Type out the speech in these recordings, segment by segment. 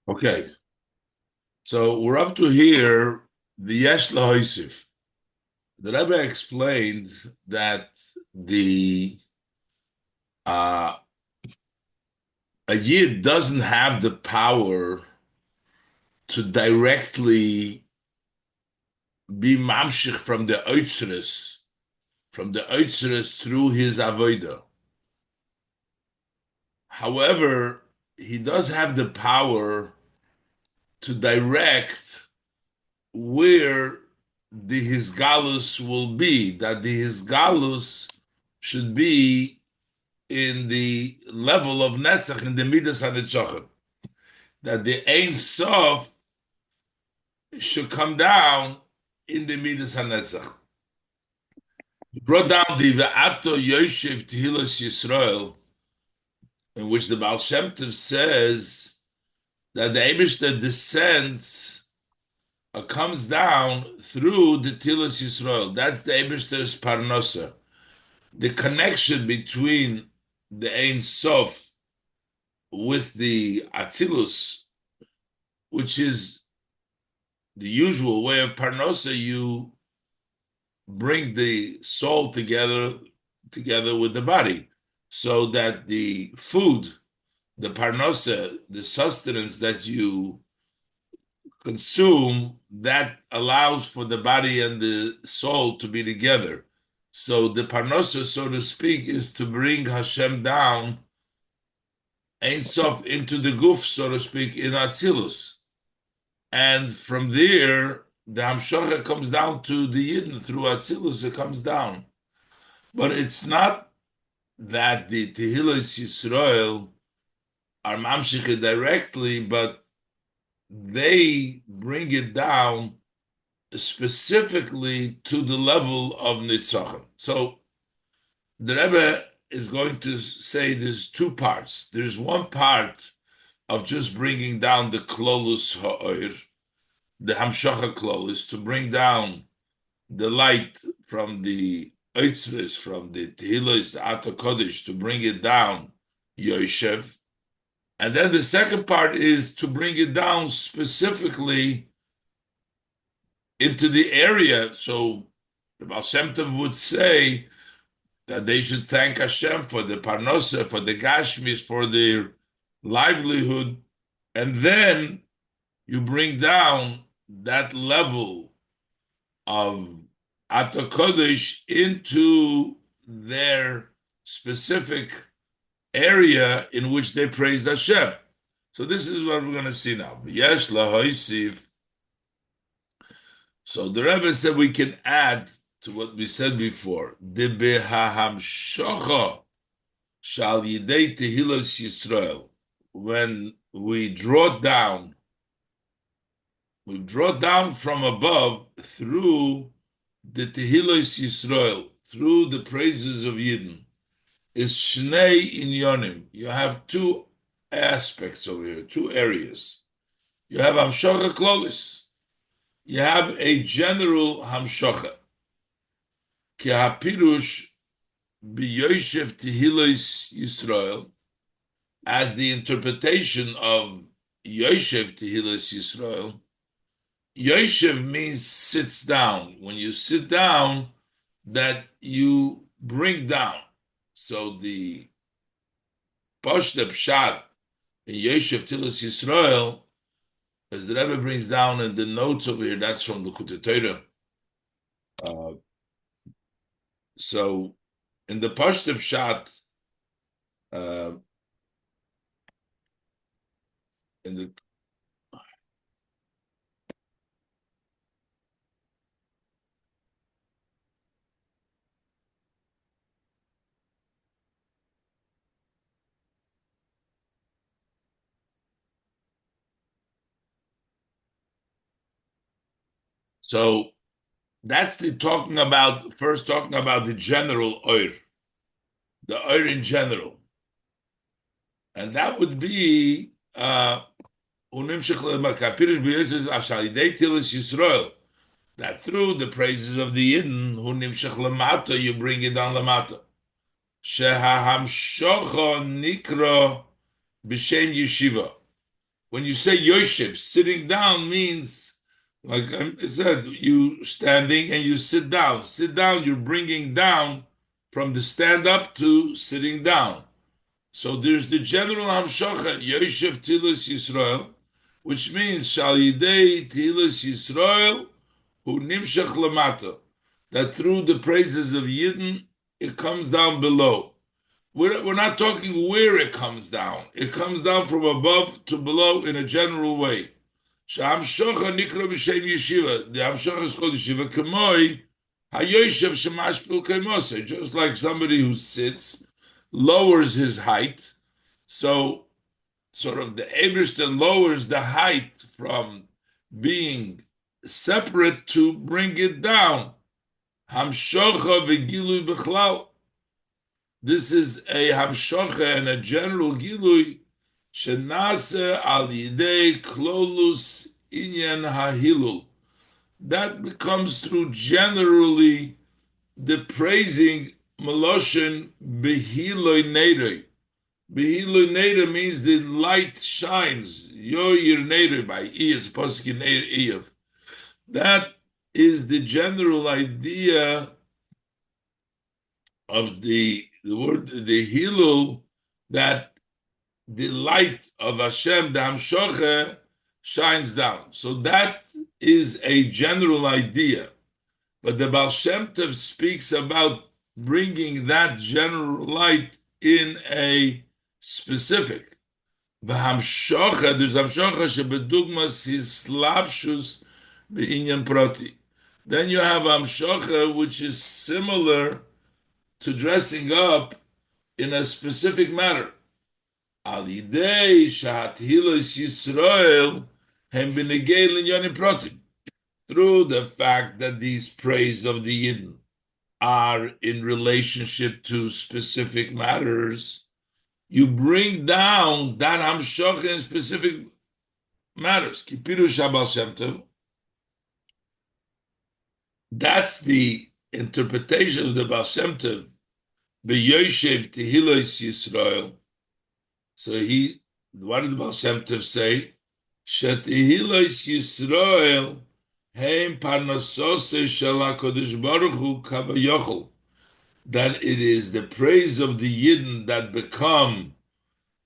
Okay, so we're up to here, the Yesh Lahoisif. The Rebbe explained that the uh, a Yid doesn't have the power to directly be mamshich from the Oitzeres through his Avodah. However, he does have the power to direct where the Hisgalus will be, that the Hisgalus should be in the level of Netzach, in the Midas HaNetzachim, that the Ein Sof should come down in the Midas HaNetzach. He brought down the Ve'ato Yoshev Tehillas Yisrael, in which the Baal Shem Tov says that the Eibishter descends comes down through the Tehillas Yisrael. That's the Eibishter's Parnosa. The connection between the Ein Sof with the Atzilus, which is the usual way of Parnosa, you bring the soul together with the body, so that the food, the Parnosa, the sustenance that you consume, that allows for the body and the soul to be together. So the Parnosa, so to speak, is to bring Hashem down, Ein Sof, into the Guf, so to speak, in Atzilus. And from there, the Hamshacha comes down to the Yidden through Atzilus, it comes down. But it's not that the Tehillas Yisrael are Mamshich directly, but they bring it down specifically to the level of Nitzachim. So the Rebbe is going to say there's two parts. There's one part of just bringing down the Klolus Ha'or, the Hamshacha Klolus, to bring down the light from the Eitzres, from the Tehillos, the Ato Kodesh, to bring it down Yoshev. And then the second part is to bring it down specifically into the area. So the Baal Shem Tov would say that they should thank Hashem for the Parnosa, for the Gashmis, for their livelihood. And then you bring down that level of Ato Kodesh into their specific area in which they praised Hashem. So this is what we're going to see now. Yesh lahoisif. So the Rebbe said we can add to what we said before. De behahamshocha shal yidei tehillas Yisrael. When we draw down from above through the tehillas Yisrael, through the praises of Yidden, is Shnei Inyonim. You have two aspects over here, two areas. You have Hamshocha Klolis. You have a general Hamshocha. Ki hapirush b'yoshev tehillas Yisrael, as the interpretation of Yoshev tehillas Yisrael. Yoshev means sits down. When you sit down, that you bring down. So the Pashta Pshat in Yoshev Tehillas Yisrael, as the Rebbe brings down in the notes over here, that's from the Kutei Torah. So in the Pashta Pshat, in the so that's talking about the general oir, the oir in general, and that would be that through the praises of the Yidden, who nimshach lamata, you bring it down lamata. Sheha hamshocha nikra b'shem yeshiva. when you say Yoshev, sitting down means, like I said, you standing and you sit down. Sit down, you're bringing down from the stand up to sitting down. So there's the general Hamshocha, Yoshev Tilas Yisrael, which means Shal Yidei Tilas Yisrael, Hu Nimshach Lamata, that through the praises of Yidden, it comes down below. We're not talking where it comes down. It comes down from above to below in a general way. Sh'hamshocha nikra b'shem yeshiva. The hamshocha is called yeshiva. K'moi hayoshev shemashpil k'moseh. Just like somebody who sits lowers his height, so sort of the Eibishter lowers the height from being separate to bring it down. Hamshocha v'gilui b'chlal. This is a hamshocha and a general gilui shenase al yidei klolus inyan hahilul. That comes through generally the praising meloshin behiloi neder. Behiloi neder means the light shines. Yoyir neder by iyas posik neder iyav. That is the general idea of the word, the hilul, that the light of Hashem, the Hamshoche, shines down. So that is a general idea. But the Baal Shem Tov speaks about bringing that general light in a specific. The Hamshoche, there's Hamshoche shebedugmas hislapshus beinyan proti. Then you have Hamshoche, which is similar to dressing up in a specific matter. Alidei shahathilas Yisrael hem b'negei linyonim protim. Through the fact that these praise of the Yidden are in relationship to specific matters, you bring down that hamshoch in specific matters. Kipirush Baal Shem Tov. That's the interpretation of the Baal Shem Tov. B'yoshev Tehilos Yisrael. So what did the Baal Shem Tov say? Shetehilos Yisrael heim parnosose shel HaKadosh Baruch Hu kavayochel. That it is the praise of the Yidden that become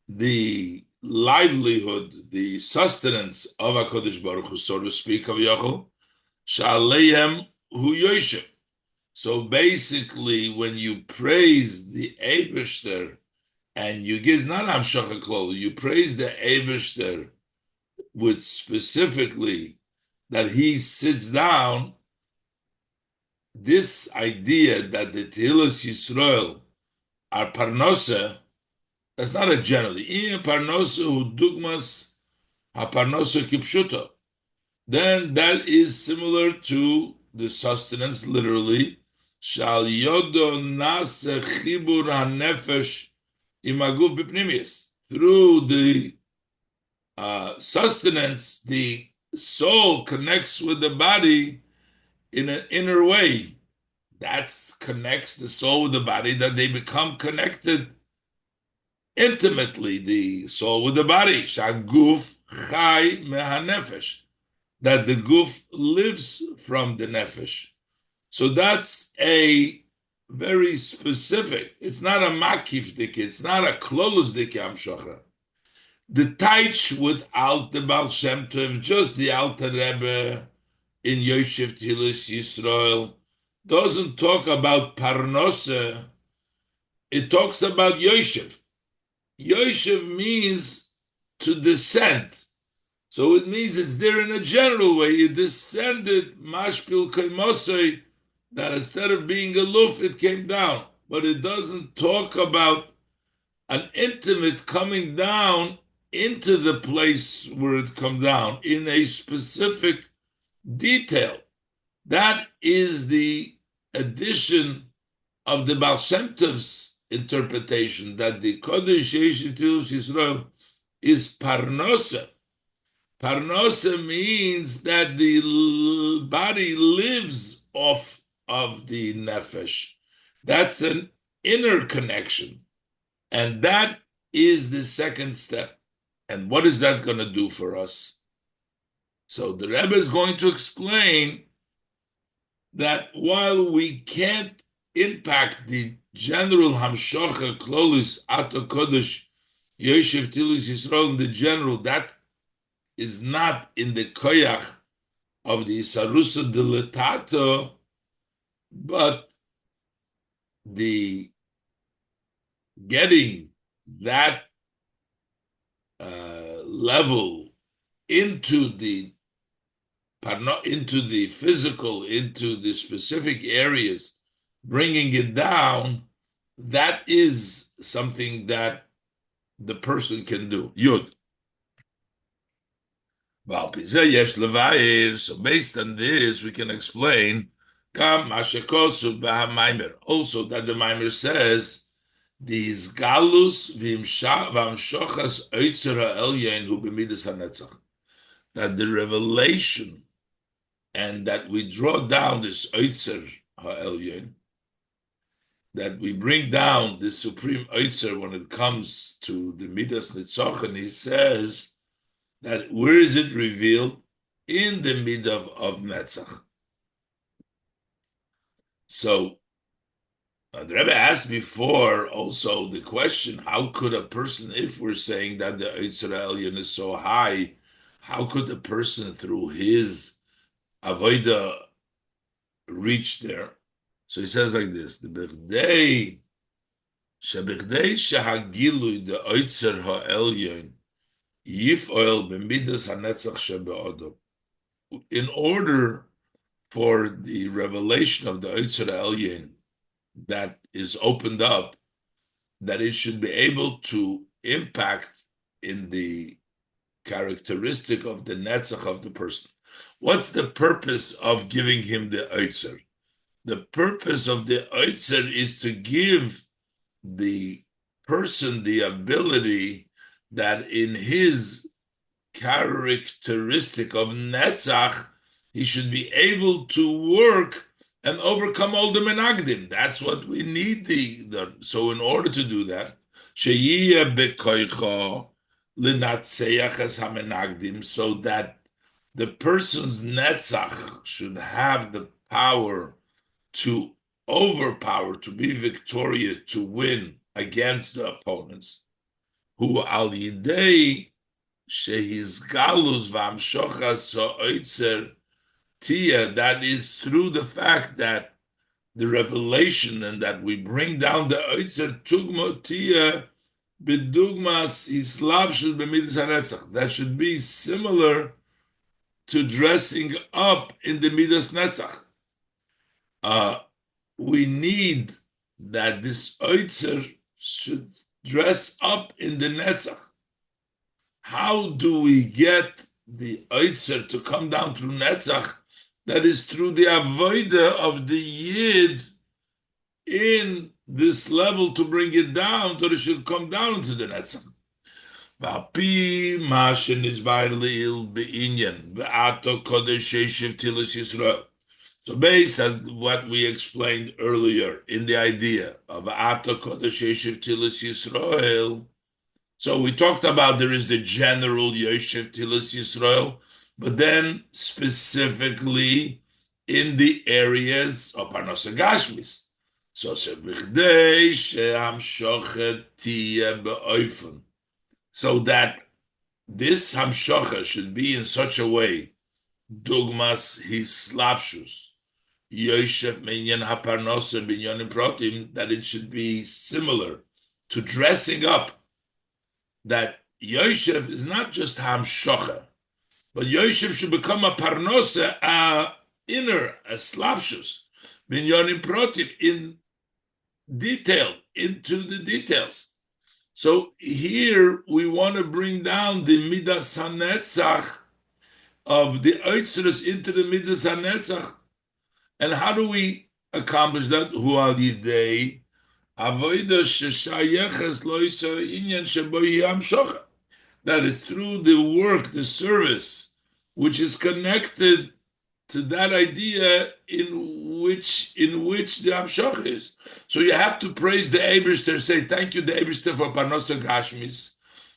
the livelihood, the sustenance of HaKadosh Baruch Hu, so to speak, kavayochel. Shaleihem hu yoshev. So basically, when you praise the Eibishter, and you give not Hamshocha Klol, you praise the Eibishter with specifically that he sits down, this idea that the Tehillas Yisrael are parnosa, that's not a general. In parnosa hu dugmas ha parnosa kipshuta. Then that is similar to the sustenance, literally. Shal yodo nase chibur hanefesh imaguf b'pnimius. Through the sustenance, the soul connects with the body in an inner way. That connects the soul with the body, that they become connected intimately, the soul with the body. Shaguf chai mehanefesh. That the guf lives from the nefesh. So that's a very specific. It's not a makif dik. It's not a klolus dik hamshocha. The taich without the Baal Shem Tov, just the Alter Rebbe in Yoshev Tehillas Yisrael, doesn't talk about parnosa. It talks about Yoshev. Yoshev means to descend. So it means it's there in a general way. It descended mashpil kaimosei, that instead of being aloof, it came down. But it doesn't talk about an intimate coming down into the place where it comes down in a specific detail. That is the addition of the Baal Shem Tov's interpretation, that the Kodesh Yesh Tehillas Yisrael is parnosa. Parnosa means that the body lives off of the nefesh. That's an inner connection. And that is the second step. And what is that going to do for us? So the Rebbe is going to explain that while we can't impact the general Hamshocha Klolis Ato Kodesh Yoshev Tilis Yisrael in the general, that is not in the koyach of the Isarusa Dilatato, but the getting that level into the physical, into the specific areas, bringing it down, that is something that the person can do. Yud. So based on this, we can explain also that the Maimer says these galus v'amshochas oitzer ha'elyon hu b'midas hanetzach, that the revelation and that we draw down this oitzer ha'elyon, that we bring down the supreme oitzer when it comes to the midas netzach, and he says that where is it revealed? In the midah of netzach. So the Rebbe asked before also the question, how could a person, if we're saying that the Eitzer Elyon is so high, how could a person through his avodah reach there? So he says like this, the Bechdei Shehagilui the Eitzer HaElyon Yif'oel b'midas hanetzach shebe'odom. In order for the revelation of the Eitzer Elyon that is opened up, that it should be able to impact in the characteristic of the netzach of the person. What's the purpose of giving him the Eitzer? The purpose of the Eitzer is to give the person the ability that in his characteristic of netzach, he should be able to work and overcome all the menagdim. That's what we need. So in order to do that, sheyiyeh bekoicho linatseach es hamenagdim, so that the person's netzach should have the power to overpower, to be victorious, to win against the opponents. Who al yidei shehiz galus v'amshochas ha'oitzer tia, that is through the fact that the revelation and that we bring down the oitzer tugma tia b'dugmas islavshus b'midas hanetzach, that should be similar to dressing up in the midas netzach. We need that this oitzer should dress up in the netzach. How do we get the oitzer to come down through netzach? That is through the avodah of the yid in this level, to bring it down, so it should come down to the netzach. V'api ma shenizbar le'il be'inyan v'ato kodesh yeshiv tilas Yisrael. So based on what we explained earlier in the idea of v'ato kodesh yeshiv tilas Yisrael, so we talked about there is the general yeshiv tilas Yisrael, but then specifically in the areas of Parnasa Gashmis. So that this Hamshocha should be in such a way, Dugmas his slapshus, Yoshev Minyan Haparnosa Binyanim Protim, that it should be similar to dressing up, that Yoshev is not just Hamshocha, but Yoshev should become a parnosa, a inner, a slapshus, binyanim protim, in detail, into the details. So here we want to bring down the midas hanetzach of the oitzerus into the midas hanetzach. And how do we accomplish that? Hu al yidei avodah sheshayeches lo yisar inyan shebo yam shocha. That is through the work, the service, which is connected to that idea in which the Hamshach is. So you have to praise the Eibishter, say thank you, the Eibishter, for Parnosa Gashmis,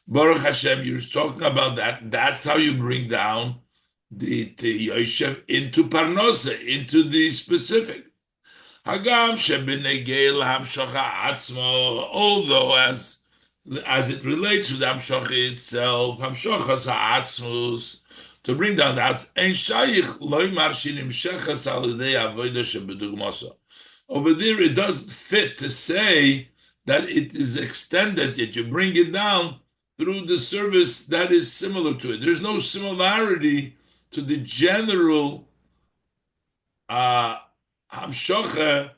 Baruch Hashem, you're talking about that. That's how you bring down the Yoshev into Parnosa, into the specific. Hagam shebenegel hamshacha atzmo, although as it relates to the hamshacha itself, hamshachas ha'atzmos, to bring down that ein shayich loymar shinim shechas al yedei avoda shebedugmasa. Over there, it doesn't fit to say that it is extended, yet you bring it down through the service that is similar to it. There's no similarity to the general hamshacha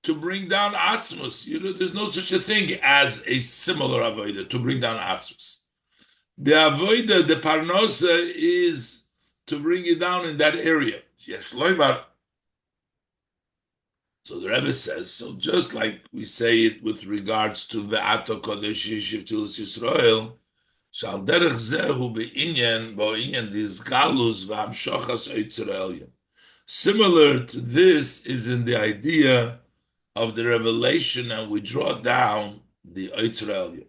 to bring down atzmus. There's no such a thing as a similar avodah to bring down atzmus. The avodah, the parnosa, is to bring it down in that area. Yes, loibar. So the Rebbe says, so just like we say it with regards to the Ato Kodesh Yishiv Tilus Yisrael, shal derech zehu be'inyan, bo'inyan dis galus v'hamshochas oitzer elyon. Similar to this is in the idea of the revelation, and we draw down the oitzer elyon.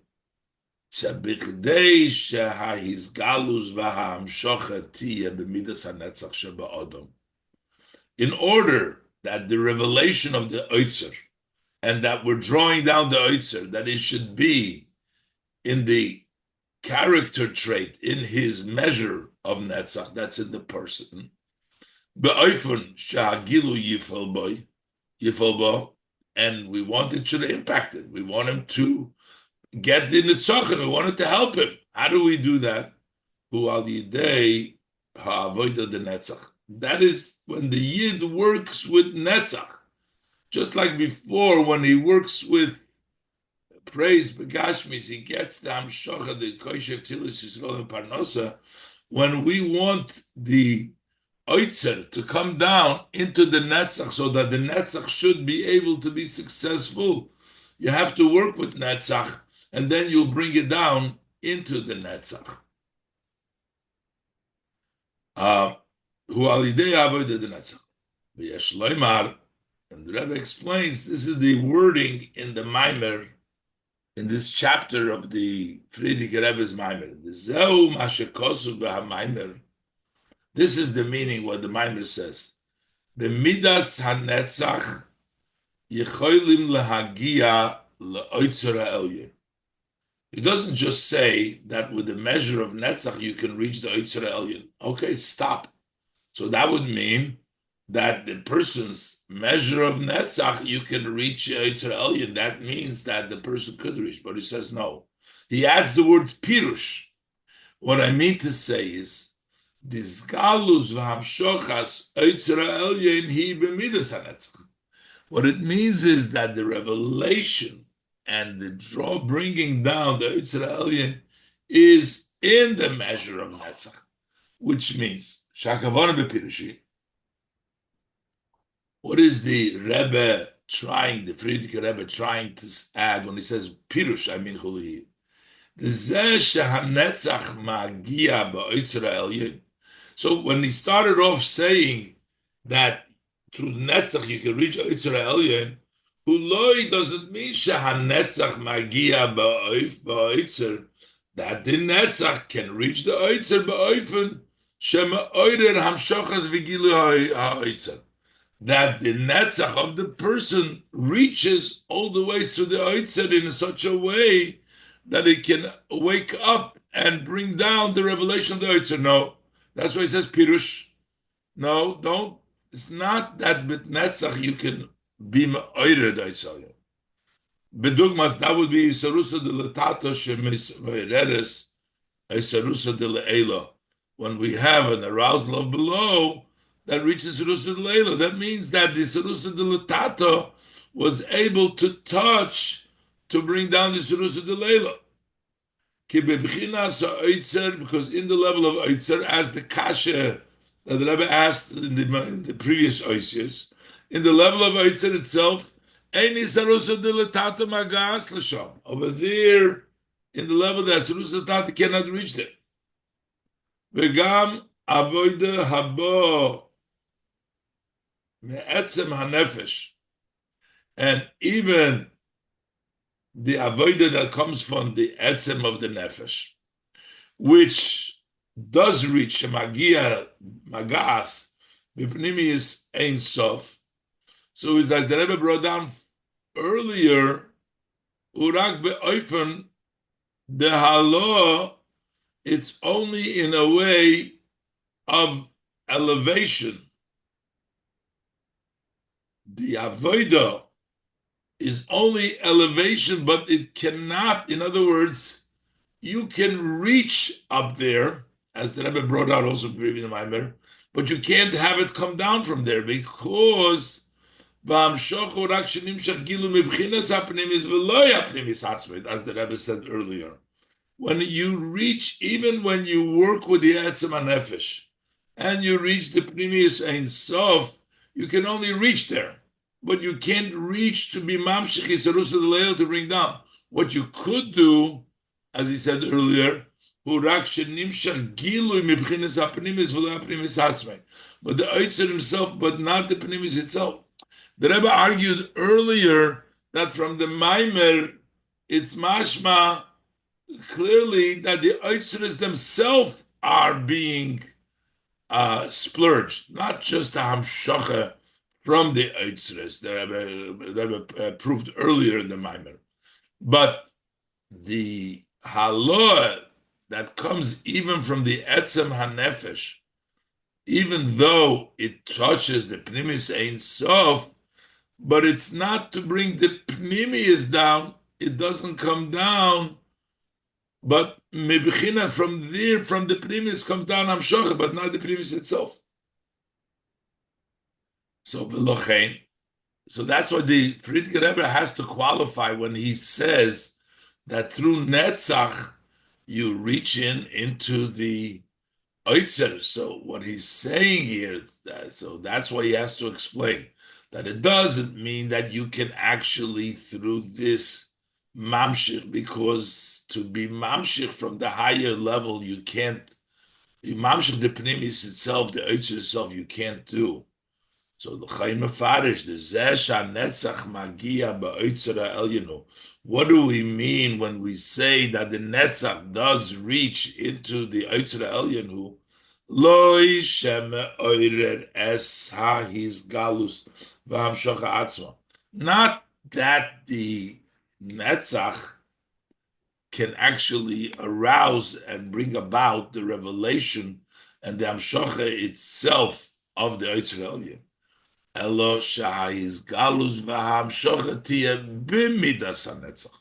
B'chdei shehahizgalus v'hamshocha tiyeh b'midas hanetzach sheba'odom. In order that the revelation of the Oitzer, and that we're drawing down the Oitzer, that it should be in the character trait, in his measure of Netzach, that's in the person. Be'oifun shahagilu yifel bo, and we want it to impact it. We want him to get the Netzach, and we want it to help him. How do we do that? Hu al yidei ha'avodah de Netzach. That is when the Yid works with Netzach. Just like before, when he works with praise, Begashmis, he gets the Hamshocha, the Koishev Tilis Yisrael and Parnosa. When we want the Oitzer to come down into the Netzach so that the Netzach should be able to be successful, you have to work with Netzach, and then you'll bring it down into the Netzach. Who alidei avodah de netzach. V'yesh loymar, and the Rebbe explains this is the wording in the Maimer, in this chapter of the Friedrich Rebbe's Maimer. Zeu ma shekosu b'hamaimer. This is the meaning what the Maimer says. B'midas hanetzach yecholim lehagia leoitzer ha'elyon. It doesn't just say that with the measure of netzach you can reach the oitzer ha'elyon. Okay, stop. So that would mean that the person's measure of netzach, you can reach Yitzer Elyon. That means that the person could reach, but he says no. He adds the word pirush. What I mean to say is, this galus v'hamshochas Yitzer Elyon hi b'midas hanetzach. What it means is that the revelation and the bringing down the Yitzer Elyon is in the measure of netzach, which means Shakavana bepirushi. What is the Rebbe trying, the Friedrich Rebbe trying to add when he says pirush? I mean chuluhi. So when he started off saying that through netzach you can reach oitzer elyon, huloi doesn't mean shehanetzach magia ba'oitzer, that the netzach can reach the oitzer ba'oifen that the netzach of the person reaches all the ways to the oitzer in such a way that it can wake up and bring down the revelation of the oitzer. No, that's why he says pirush. No, don't. It's not that with netzach you can be ma'oirer the oitzer. Bedugmas, that would be isarusa de letato shemisvereres, isarusa de le'ela. When we have an arousal of below that reaches Sarusa de Leila, that means that the Sarusa de Letato was able to touch to bring down the Sarusa de Leila. Because in the level of Oitzer, as the Kasha that the Rebbe asked in the previous Oisius, in the level of Oitzer itself, Eini Sarusa de Letato Magas Lasham. Over there, in the level that Sarusa de Letato cannot reach there. V'gam avoida habo me'etzem hanefesh, and even the avoida that comes from the etzem of the nefesh. which does reach Magia Magas, Bipnimius Ein Sof. So as the Rebbe brought down earlier, Urak be'oifen the halo, it's only in a way of elevation. The avodah is only elevation, but it cannot, in other words, you can reach up there, as the Rebbe brought out also previous Maimer, but you can't have it come down from there because as the Rebbe said earlier, when you reach, even when you work with the Etzem HaNefesh, and you reach the Pnimius Ein Sof, you can only reach there, but you can't reach to be Mamshech Yisarus Leil to bring down. What you could do, as he said earlier, but the Eitzer himself, but not the Pnimis itself. The Rebbe argued earlier that from the Maimer, it's mashma clearly that the Eitzers themselves are being splurged, not just the Hamshacha from the Eitzers. The Rebbe proved earlier in the Maimer. But the Haloah that comes even from the Etzem HaNefesh, even though it touches the Pnimis Ein Sof, but it's not to bring the Pnimius down. It doesn't come down, but Mebechina from there, from the Pnimius comes down Hamshocha, but not the Pnimius itself. So Velochein. So that's why the Friedrich Rebbe has to qualify when he says that through Netzach you reach into the Oitzer. So what he's saying here is that, so that's why he has to explain that it doesn't mean that you can actually through this mamshich, because to be mamshich from the higher level you can't. You mamshich the pnimis itself, the Oitzer itself, you can't do. So the Chaim Mefarish, the Zesha Netzach Magia Ba'oitzer Elyenu. What do we mean when we say that the Netzach does reach into the Oitzer Elyenu? Loi Sheme Oirer Es Ha His Galus V'Hamshocha Atzma. Not that the Netzach can actually arouse and bring about the revelation and the Hamshocha itself of the Oitzer Elyenu. Elo Shahis Galus V'Hamshocha Tiyeh B'Midas HaNetzach.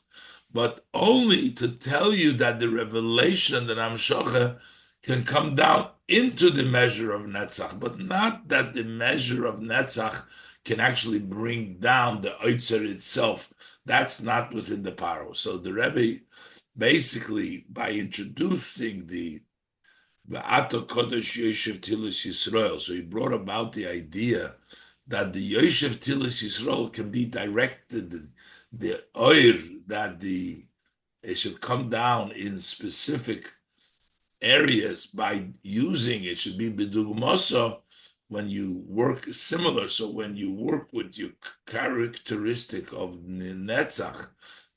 But only to tell you that the revelation and the Hamshocha can come down into the measure of Netzach, but not that the measure of Netzach can actually bring down the Oitzer itself. That's not within the Paro. So the Rebbe, basically, by introducing the Ato Kodesh Yoshev Tilis Yisrael, so he brought about the idea that the Yoshev Tilis Yisrael can be directed, the oir, that it should come down in specific areas by using it, should be bedugmoso when you work similar. So when you work with your characteristic of netzach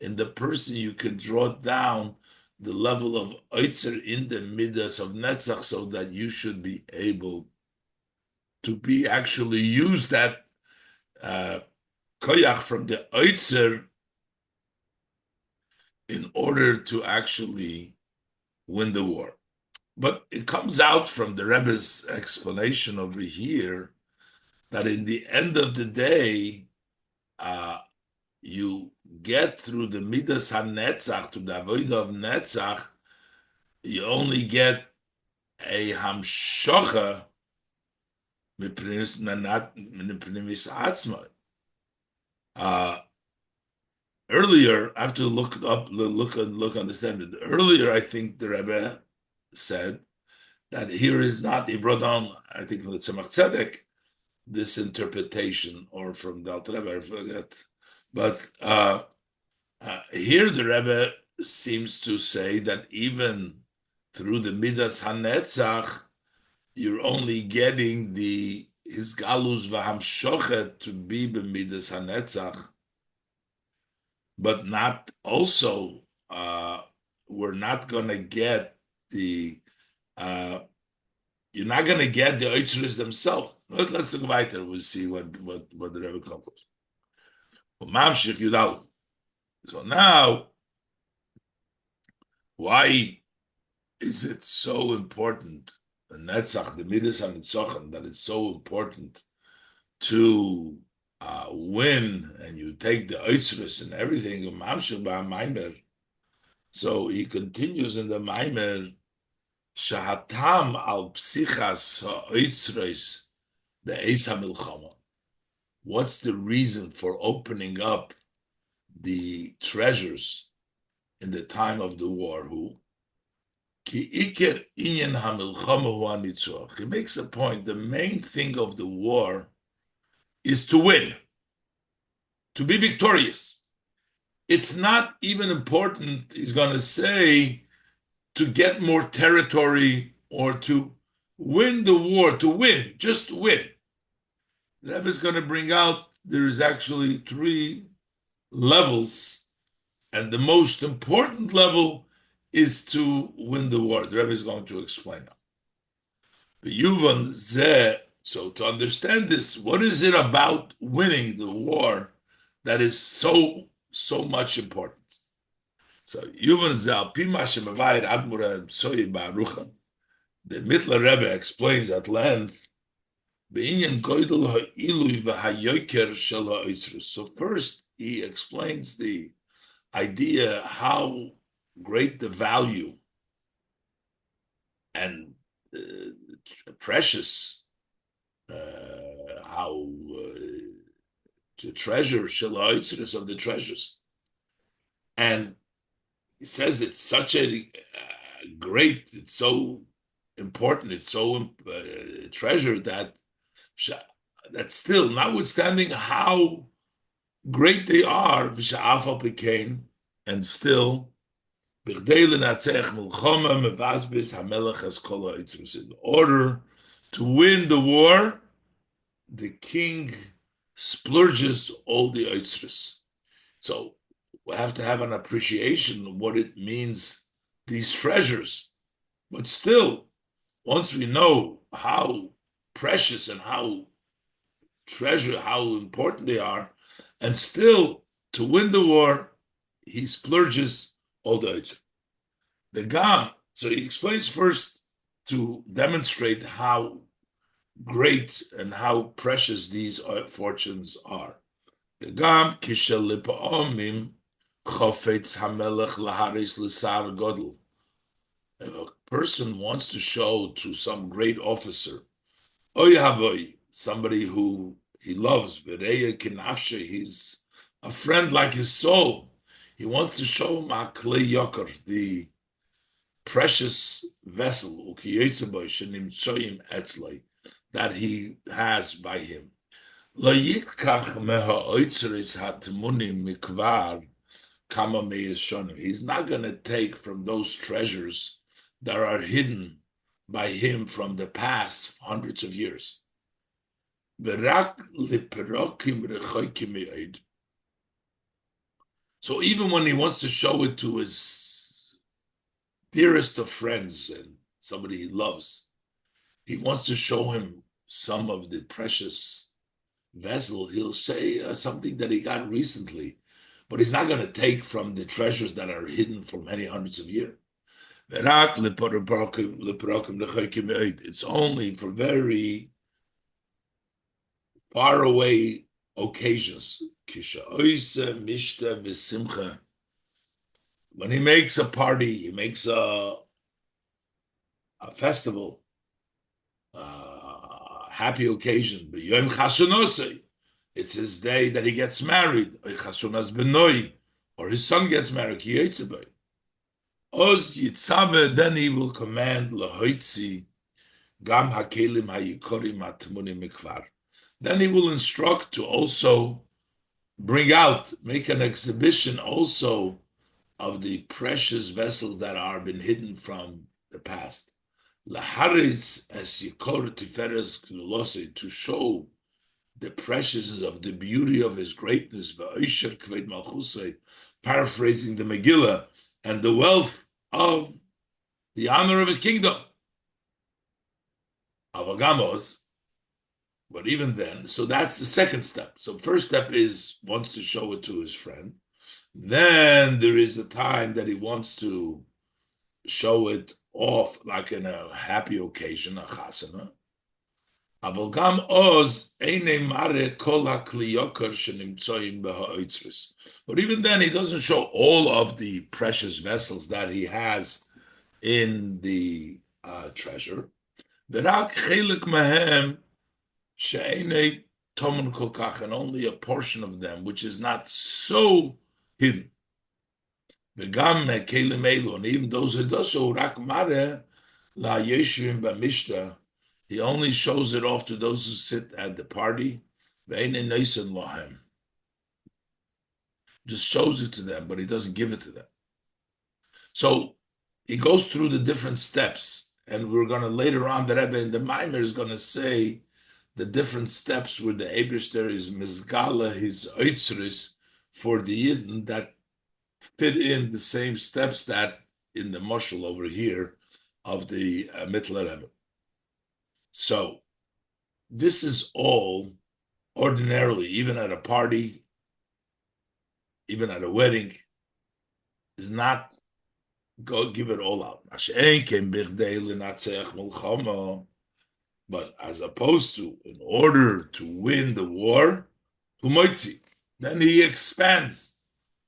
in the person, you can draw down the level of oitzer in the midas of netzach, so that you should be able to be actually use that koyach from the oitzer in order to actually win the war. But it comes out from the Rebbe's explanation over here that in the end of the day, you get through the midas hanetzach, to the avodah of netzach, you only get a hamshocha not mipnimis atzma. Earlier, I have to look understand it. Earlier, I think the Rebbe said that here is not, he brought down, I think from the Tzemach Tzedek, this interpretation, or from the Alter Rebbe, I forget. But here the Rebbe seems to say that even through the Midas HaNetzach, you're only getting the Hisgalus V'Hamshochet to be b'Midas HaNetzach, but not also, we're not going to get you're not going to get the Eitzres themselves. Let's look weiter. We'll see what the Rebbe comes. So now, why is it so important, the Netzach, the Midas HaNitzochen, that it's so important to win, and you take the Eitzres and everything, so he continues in the Maimer, Shahatam al psichas ha'oitzreis be'eis ha'milchama. What's the reason for opening up the treasures in the time of the war? Who? Ki iker inyan ha'milchama hu ha'nitzuach. He makes a point. The main thing of the war is to win, to be victorious. It's not even important, he's going to say, to get more territory or to win the war, to win, just to win. The Rebbe is going to bring out there is actually 3 levels, and the most important level is to win the war. The Rebbe is going to explain that. The Yuvan Zeh, so to understand this, what is it about winning the war that is so much important? So Yuvan Zal Pima Shemavayid Admura Soyi Baruchan. The Mittler Rebbe explains at length Beinyan Goydel Ha'ilui V'Hayoker Shel Ha'Isrus. So first he explains the idea how great the value and precious, how the treasure Shel Ha'Isrus of the treasures, and he says it's such a great, it's so important, it's so treasure that still, notwithstanding how great they are, became, and still, in order to win the war, the king splurges all the Eitzres. So we have to have an appreciation of what it means, these treasures. But still, once we know how precious and how important they are, and still to win the war, he splurges all the Eitzres. The Gam, so he explains first to demonstrate how great and how precious these fortunes are. The Gam kishel lipaomim chofetz hamelech laharis l'sar godel. If a person wants to show to some great officer, oy somebody who he loves, v'reya kinafshe, he's a friend like his soul. He wants to show him klei yoker, the precious vessel, that he has by him. He's not going to take from those treasures that are hidden by him from the past hundreds of years. So even when he wants to show it to his dearest of friends and somebody he loves, he wants to show him some of the precious vessel. He'll say something that he got recently, but he's not going to take from the treasures that are hidden for many hundreds of years. It's only for very far away occasions. When he makes a party, he makes a festival, happy occasion. It's his day that he gets married, or his son gets married. Then he will command then he will instruct to also bring out, make an exhibition also of the precious vessels that are been hidden from the past. Laharis as Yikor Tiferes Gdulosei, to show the preciousness of the beauty of his greatness, V'Oisher Kved Malchusei, paraphrasing the Megillah, and the wealth of the honor of his kingdom. Avagamos, but even then, so that's the second step. So first step is wants to show it to his friend. Then there is a time that he wants to show it off like in a happy occasion, a chasana. Avalgam oz eine mare kol hakliyokar shenimtsoim beha'otzris. But even then, he doesn't show all of the precious vessels that he has in the treasure. V'rak chelik mahem she'ene tomen kol kach, and only a portion of them, which is not so hidden. V'gam kelim elu, and even those who does so, rak mare la yeshvim b'mishta, he only shows it off to those who sit at the party. Ve'ene neisen lohem, just shows it to them, but he doesn't give it to them. So he goes through the different steps, and we're going to later on, the Rebbe in the Maimer is going to say the different steps where the Eibishter is mizgala his oitzris for the Yidden that fit in the same steps that in the Moshel over here of the Mittler Rebbe. So this is all ordinarily, even at a party, even at a wedding, is not go give it all out. But as opposed to, in order to win the war, then he expands.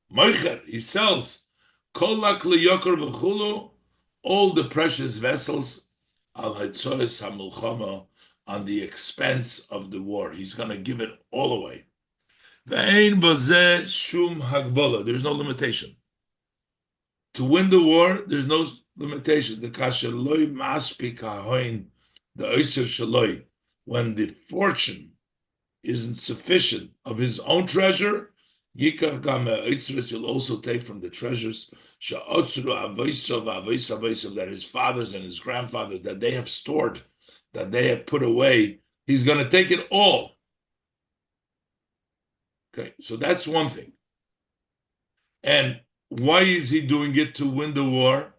He sells all the precious vessels on the expense of the war. He's going to give it all away. There's no limitation. To win the war, there's no limitation. The kasheloi maspik hahoin, the oitzer shaloi, when the fortune isn't sufficient of his own treasure, yikach gam oitzeres, he'll also take from the treasures she'otzru avoisov avoisov, that his fathers and his grandfathers, that they have stored, that they have put away. He's going to take it all. Okay, so that's one thing. And why is he doing it to win the war?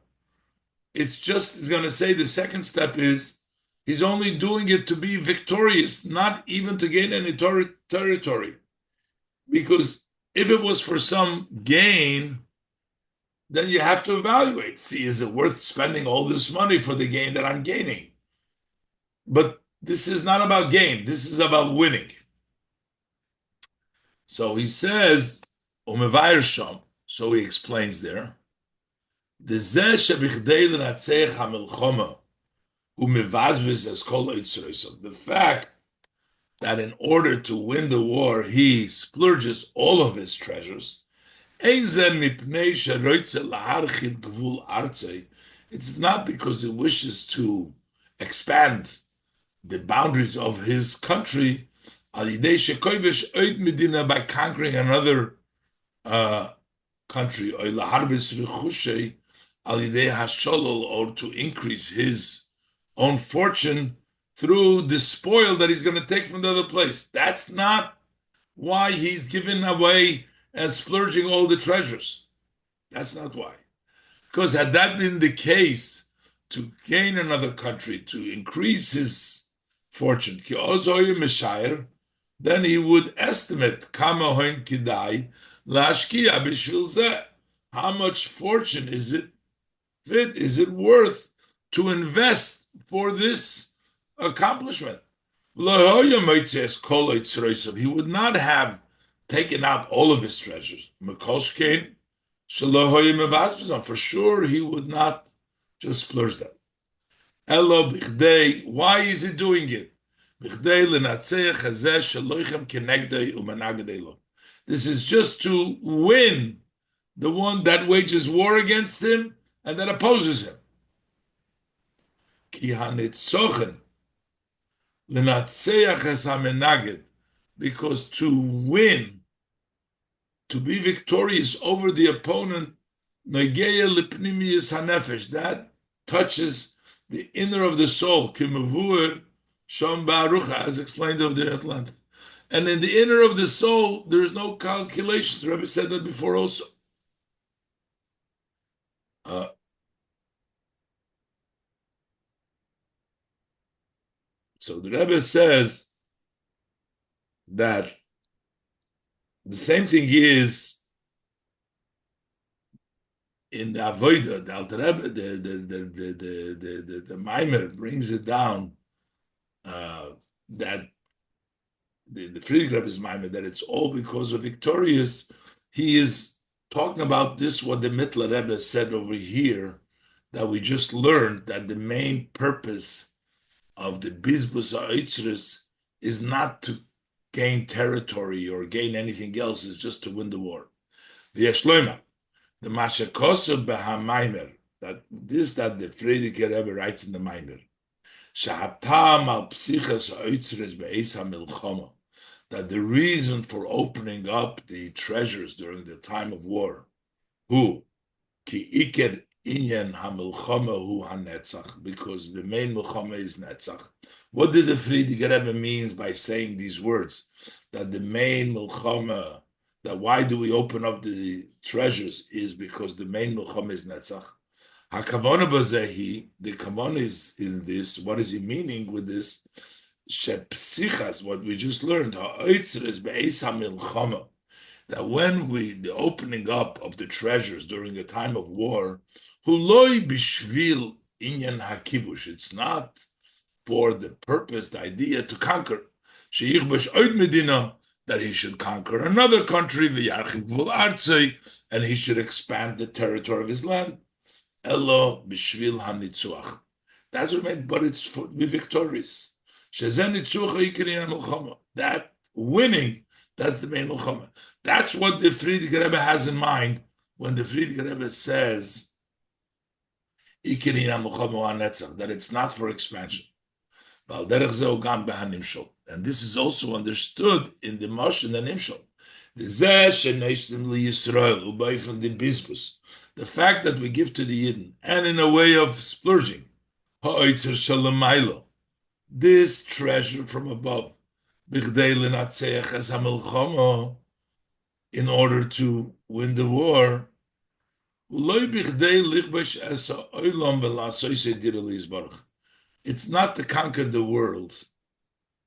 It's just, he's going to say the second step is he's only doing it to be victorious, not even to gain any territory. Because if it was for some gain, then you have to evaluate. See, is it worth spending all this money for the gain that I'm gaining? But this is not about gain. This is about winning. So he says, so he explains there, the fact that in order to win the war, he splurges all of his treasures, it's not because he wishes to expand the boundaries of his country by conquering another country, or to increase his own fortune through the spoil that he's going to take from the other place. That's not why he's giving away and splurging all the treasures. That's not why. Because had that been the case, to gain another country, to increase his fortune, then he would estimate how much fortune is it worth to invest for this accomplishment. He would not have taken out all of his treasures. For sure, he would not just splurge them. Why is he doing it? This is just to win the one that wages war against him and that opposes him. Because to win, to be victorious over the opponent, that touches the inner of the soul, as explained over there at length. And in the inner of the soul, there is no calculations. The Rebbe said that before also. So the Rebbe says that the same thing is in the Avodah, the Alter Rebbe, the Maimer brings it down that the Friedrich Rebbe's Maimer, that it's all because of Victorious. He is talking about this, what the Mittler Rebbe said over here, that we just learned, that the main purpose of the Bizbus Ha'otzros is not to gain territory or gain anything else, is just to win the war. V'yashloima, the Mashakosu B'Hamaimer, that the Friedrich Rebbe writes in the Maimer, Shahatam al Psichas Ha'otzros Be'ez HaMilchama, that the reason for opening up the treasures during the time of war, who ki iker inyan hamilchama hu hanetzach, because the main milchama is netzach. What did the Friedrich Rebbe means by saying these words? That the main milchama, that why do we open up the treasures, is because the main milchama is netzach. Hakavana bazehi, the kavanah is this. What is he meaning with this? Shepsichas, what we just learned, ha'otzros be'ez hamilchama, that when the opening up of the treasures during a time of war, huloi bishvil inyan hakibush, it's not for the purpose, the idea to conquer. Sheyichbash oid medina, that he should conquer another country, v'yarchiv v'ul artzei, and he should expand the territory of his land. Elo bishvil hanitzuach. That's what it meant, but it's for be victorious. That winning, that's the main milchama. That's what the Friedrich Rebbe has in mind when the Friedrich Rebbe says that it's not for expansion. And this is also understood in the Mosh and the Nimshal. The fact that we give to the Yidden, and in a way of splurging, this treasure from above, in order to win the war, it's not to conquer the world,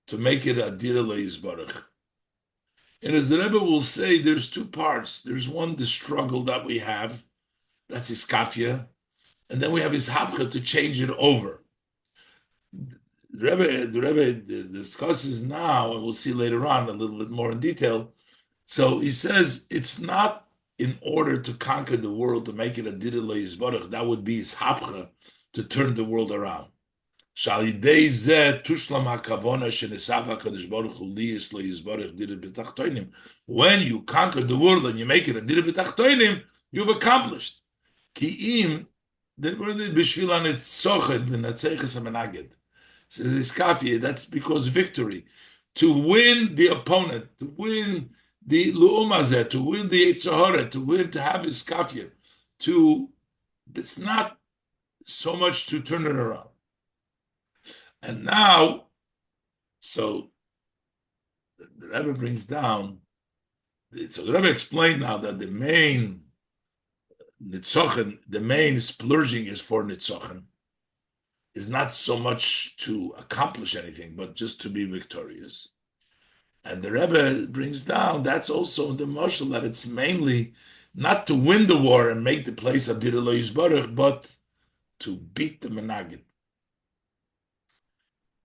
to make it a dir le'yizbarach. And as the Rebbe will say, there's two parts. There's one, the struggle that we have, that's iskafia, and then we have ishapcha to change it over. The Rebbe discusses now, and we'll see later on a little bit more in detail. So he says it's not in order to conquer the world, to make it a dir le'yizbarach. That would be ishapcha, to turn the world around. When you conquer the world and you make it a dir b'tachtonim, you've accomplished. So this kafir, that's because victory. To win the opponent, to win the lu'umazeh, to win the Yitzhahara, to have his kafir, it's not so much to turn it around. And now, so the Rebbe brings down, so the Rebbe explained now that the main nitzochen, the main splurging is for nitzochen, is not so much to accomplish anything, but just to be victorious. And the Rebbe brings down, that's also in the Moshel, that it's mainly not to win the war and make the place a dir le'yizbarach, but to beat the menagid.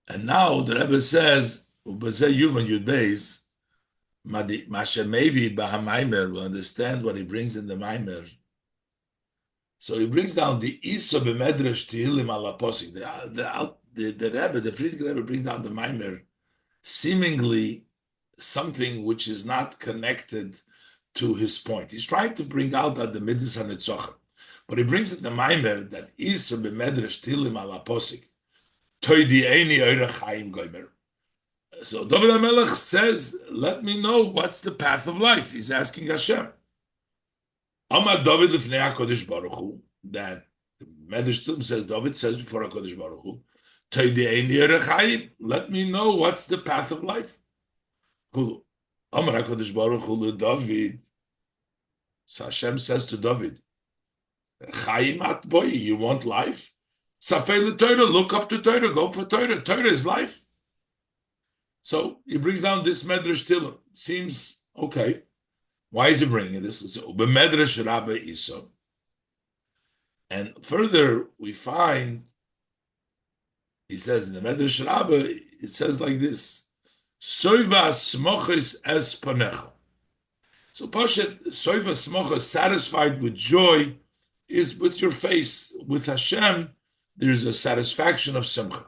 And now the Rebbe says, Ubazeh Yuvan Yudbeis, Masha Mevi Bahamaimer, will understand what he brings in the Maimer. So he brings down the Isa b'medrash Tehillim ala posik. The Rebbe, the Friedrich Rebbe, brings down the Maimer, seemingly something which is not connected to his point. He's trying to bring out that the Midas HaNetzochen, but he brings in the Maimer that Isa b'medrash Tehillim ala posik. Toidi eini oire chayim goymer. So David HaMelech says, let me know what's the path of life. He's asking Hashem. Amar David lifnei HaKadosh Baruch Hu, that the Medrash Tehillim says, David says before HaKadosh Baruch Hu, Toidi eini oire chayim, let me know what's the path of life. Amar HaKadosh Baruch Hu David. So Hashem says to David, Chayim at boy, you want life? Safei l'Torah, look up to Torah, go for Torah. Torah is life. So he brings down this medrash Tillim. Seems okay. Why is he bringing this? Medrash Rabbe Iso. And further, we find, he says in the Medrash Rabbe, it says like this: Soiva smochis es panecha. So Pashat, soiva smochis, satisfied with joy, is with your face. With Hashem, there is a satisfaction of simcha.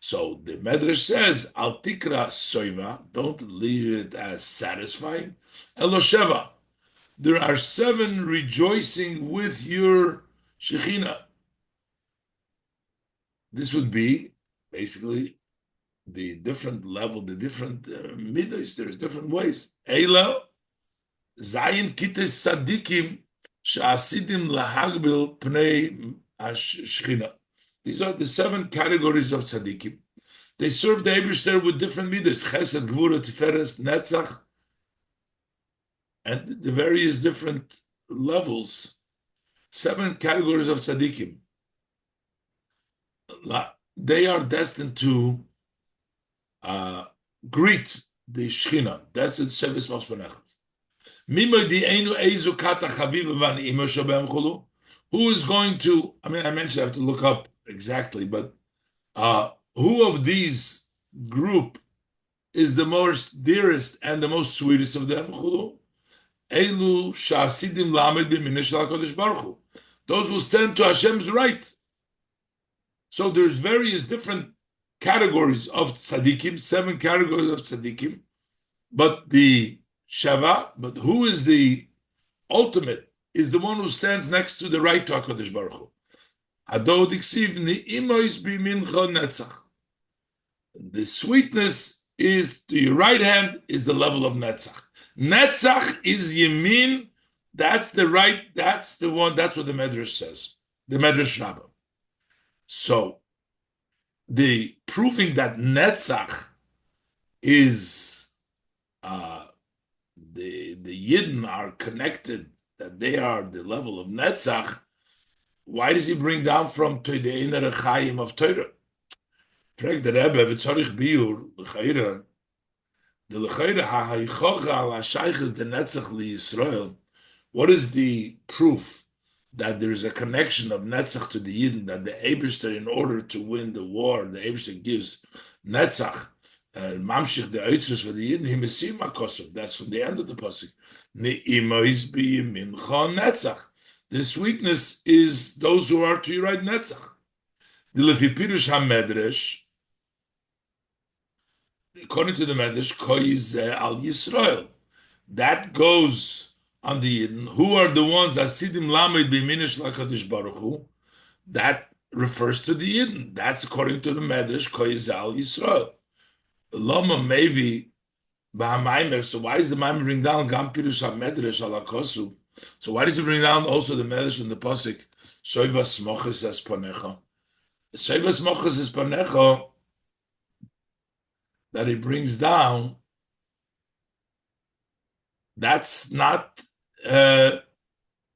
So the Medrash says, Al tikra soiva, don't leave it as satisfying. Elosheva, there are 7 rejoicing with your Shekhinah. This would be basically the different level, the different midas. There's different ways. Eila, Zayin kites sadikim, sha'asidim lahagbil pnei Shekhinah. These are the 7 categories of tzaddikim. They serve the Eibishter with different midas: Chesed, Gvura, Tiferes, Netzach, and the various different levels. 7 categories of tzaddikim. They are destined to greet the Shechina. That's it. Service Who is going to? I mean, I mentioned I have to look up exactly, but who of these group is the most dearest and the most sweetest of them? Those who stand to Hashem's right. So there's various different categories of tzaddikim, 7 categories of tzaddikim, but the Shava, but who is the ultimate, is the one who stands next to the right to HaKadosh Baruch Hu. The sweetness is to your right hand is the level of Netzach. Netzach is Yemin, that's the right, that's the one, that's what the Medrash says, the Medrash Rabbah. So, the proving that Netzach is the Yidden are connected, that they are the level of Netzach. Why does he bring down from Toidein Rechayim of Torah? Frag the Rebbe, v'tzorich biur l'chayra, the l'chayra ha'haychocha al ha'shayches the Netzach li Yisrael. What is the proof that there is a connection of Netzach to the Yidden, that the Eibishter, in order to win the war, the Eibishter gives Netzach, Mamshich, the Eitzrus for the Yidden, Himesim HaKosov. That's from the end of the Pasuk. Ne'imois biyimincha Netzach. The sweetness is those who are to your right, Netzach. The Lefi Pirush HaMedrash, according to the Medrash, Koiz al Yisrael. That goes on the Yidden, who are the ones that Sidim Lamed B'minish LaKadosh Baruch Hu, that refers to the Yidden. That's according to the Medrash, Koiz al Yisrael. Lama Mevi B'hamaimer. So why is the Maimer bring down Gam Pirush HaMedrash ala Kosuv? So why does he bring down also the Medrash in the Pasuk? Soiva Smoches es Panecha. Soiva Smoches es Panecha that he brings down, that's not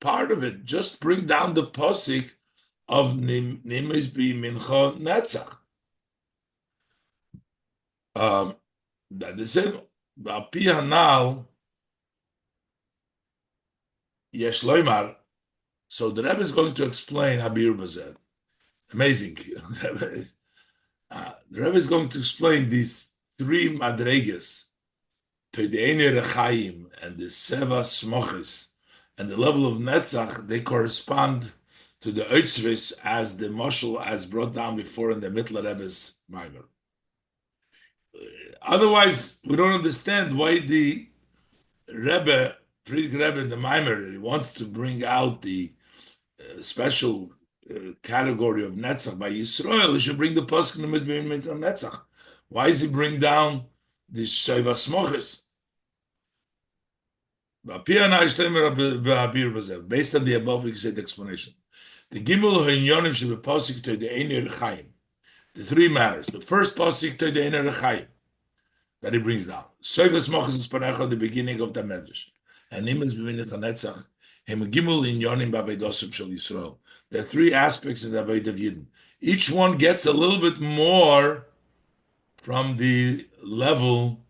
part of it. Just bring down the Pasuk of Nimes B'mincha Netzach. That is it. Ba'pi hanal yesh loymar. So the Rebbe is going to explain Habir Bazer. Amazing. The Rebbe is going to explain these 3 madreges, Toideine Rechayim and the Seva Smochis, and the level of Netzach. They correspond to the Eitzris as the Moshel as brought down before in the Mittler Rebbe's Maimer. Otherwise, we don't understand why the Rebbe, Friedrich Rebbe in the Maimer, he wants to bring out the special category of Netzach by Yisrael. He should bring the Pasuk Netzach. Why does he bring down the Sheva Smoches? Based on the above explained explanation, the Gimel Ha'inyonim should be Pasuk to the Einer Chaim. The 3 matters. The first Pasuk to the Einer Chaim that he brings down. Soivas Mochas is Panecha, the beginning of the Medrash. And Nimes B'minit HaNetzach, Hem Gimel Inyonim B'Aveidosov Shel Yisrael. There are 3 aspects in the Avodah of Yidden. Each one gets a little bit more from the level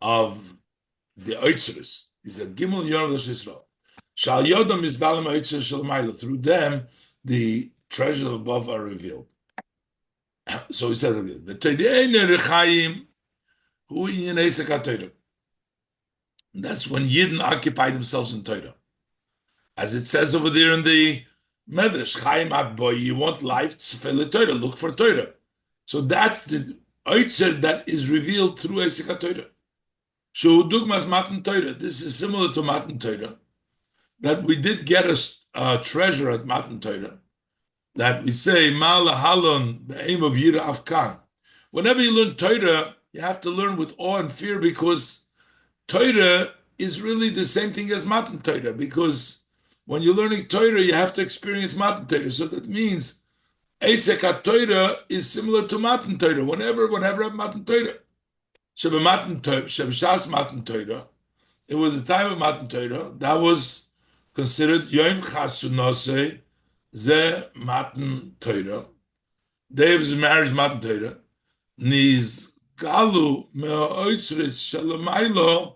of the Oitzeres. He said, Gimel Yom Yisrael. Shal Yodam is Galim Oitzeres Shalom. Through them, the treasures above are revealed. So he says again, that's when Yidden occupy themselves in Torah. As it says over there in the Medrash, Chaim Adboy, you want life, Tzfele Torah, look for Torah. So that's the Oitzer that is revealed through Eisek Torah. Shu Dugmas Matan Torah. This is similar to Matan Torah, that we did get a treasure at Matan Torah, that we say, Ma'ala Halon, the aim of Yira Afkan. Whenever you learn Torah, you have to learn with awe and fear, because Torah is really the same thing as Matan Torah, because when you're learning Torah, you have to experience Matan Torah. So that means Eisek Torah is similar to Matan Torah. Whenever I have Matan Torah, Shebishas Matan Torah, it was the time of Matan Torah, that was considered Yom Chasunose, Ze Matan Torah. Day of his marriage, Matan Torah. Niz Galu Me'oitzris Shalamaylo.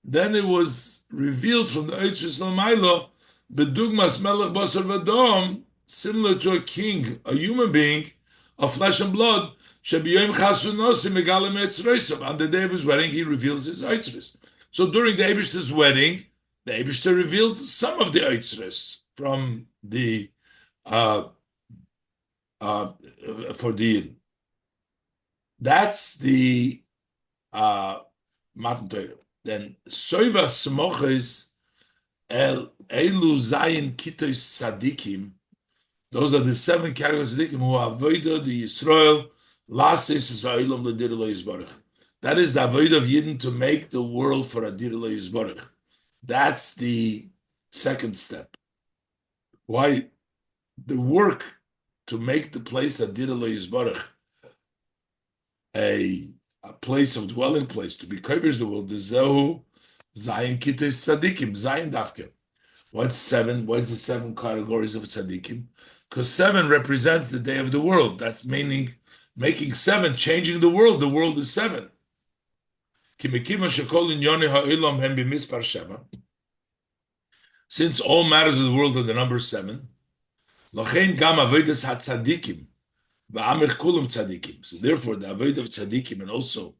Then it was revealed from the Oitzris Shalamaylo, Bedugmas Melech Basar Vadom, similar to a king, a human being of flesh and blood. Shebiyom Chasunose Megalem Eitzreisav. On the day of his wedding, he reveals his Oitzris. So during the Eibishter's wedding, the Eibishter revealed some of the Oitzris from the for the. That's the Matan Torah. Then Soiva Smoches El Elu Zayin Kitois Sadikim. Those are the 7 categories of Sadikim who are Avodah the Yisrael Lasis Zayilam L'Dir Lo Yisbarach. That is the avodah of Yidden to make the world for Adir Lo Yisbarach. That's the second step. Why the work to make the place Adir Lo Yisbarach a place of dwelling place, to be covers the world, the Zehu Zayin Kites Tzadikim, Zayin Dafke. What's 7? What is the 7 categories of Tzadikim? Because 7 represents the day of the world. That's meaning making 7, changing the world. The world is 7. Since all matters of the world are the number 7, so therefore the avodah of tzadikim, and also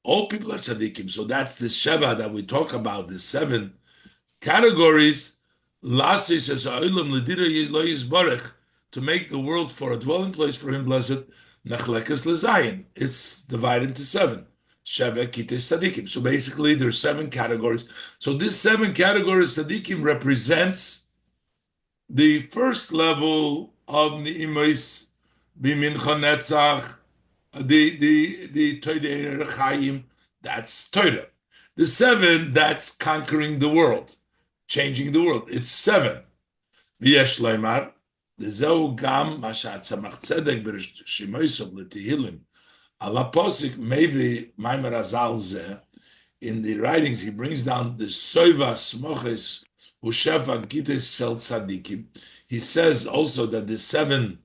all people are tzadikim. So that's the sheva that we talk about, the 7 categories. Lastly says to make the world for a dwelling place for him, blessed. It's divided into 7. Sheva Kites Tzadikim. So basically, there's 7 categories. So this 7 categories Tzadikim represents the first level of Ni'imos B'Mincha Netzach, the Torah Chaim. That's Torah. The 7, that's conquering the world, changing the world. It's 7. V'yesh Leimar, L'zeu Gam Mashat Tzamach Tzedek B'Shimoisov L'Tehilim. Allah Posik, maybe Maimer Azal Zeh, in the writings, he brings down the Soiva Smoches Ushefa Gites Sel Tzadikim. He says also that the 7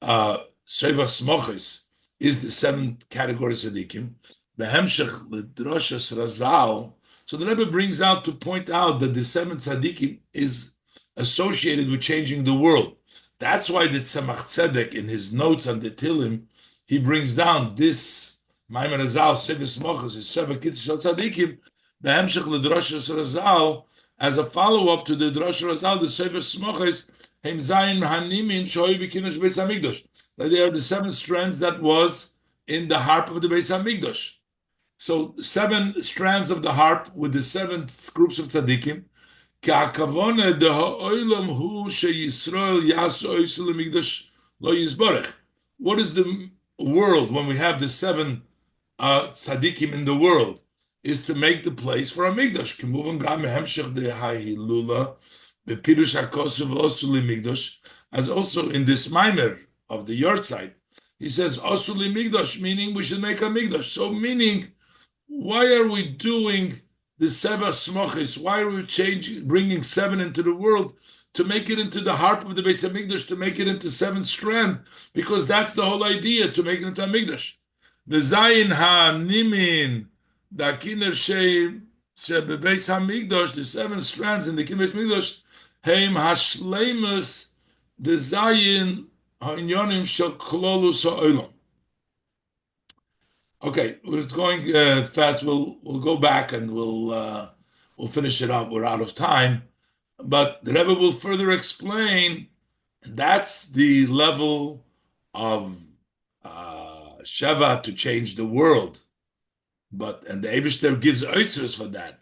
Soiva Smoches is the 7 categories of Tzadikim. Behemshech L'Droshas Razal. So the Rebbe brings out to point out that the 7 Tzadikim is associated with changing the world. That's why the Tzemach Tzedek, in his notes on the Tilim, he brings down this Maimer Razal, Sevis Mochas, is Sheva Kitzur Shel Tzadikim, Behemshech LeDroshas Razal, as a follow-up to the Drosh Razal, the Sevis Mochas, Heim Zayin Hanimin Shoy B'Kinosh Beis HaMikdash. That they are the 7 strands that was in the harp of the Beis HaMikdash. So 7 strands of the harp with the 7 groups of Tzadikim. Ka'akavone de ha'olam hu sheYisrael yaso oisel HaMikdash lo yizborech. What is the world when we have the 7 tzaddikim in the world? Is to make the place for a mikdash. As also in this mimer of the yard he says osuli mikdash, meaning we should make a mikdash. So meaning, why are we doing the seva smochis? Why are we bringing 7 into the world? To make it into the harp of the Beis HaMikdash, to make it into 7 strands, because that's the whole idea, to make it into a Mikdash. The Zayin ha-nimin, the kiner shebebeis hamigdosh, the 7 strands in the kiner hamigdosh, heim hashleimus, the Zayin ha-inyonim shel klolus ha'olam. Okay, we're going fast. We'll go back and we'll finish it up. We're out of time, but the Rebbe will further explain. That's the level of Sheva to change the world. And the Eibishter gives oitzers for that.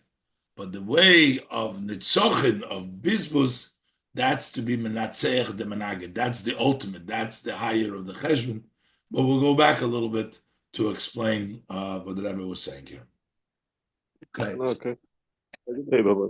But the way of Nitzochin, of Bizbus, that's to be Menatzeach the Menaged. That's the ultimate. That's the higher of the Cheshbon. But we'll go back a little bit to explain what the Rebbe was saying here. Okay. Okay. Bye-bye.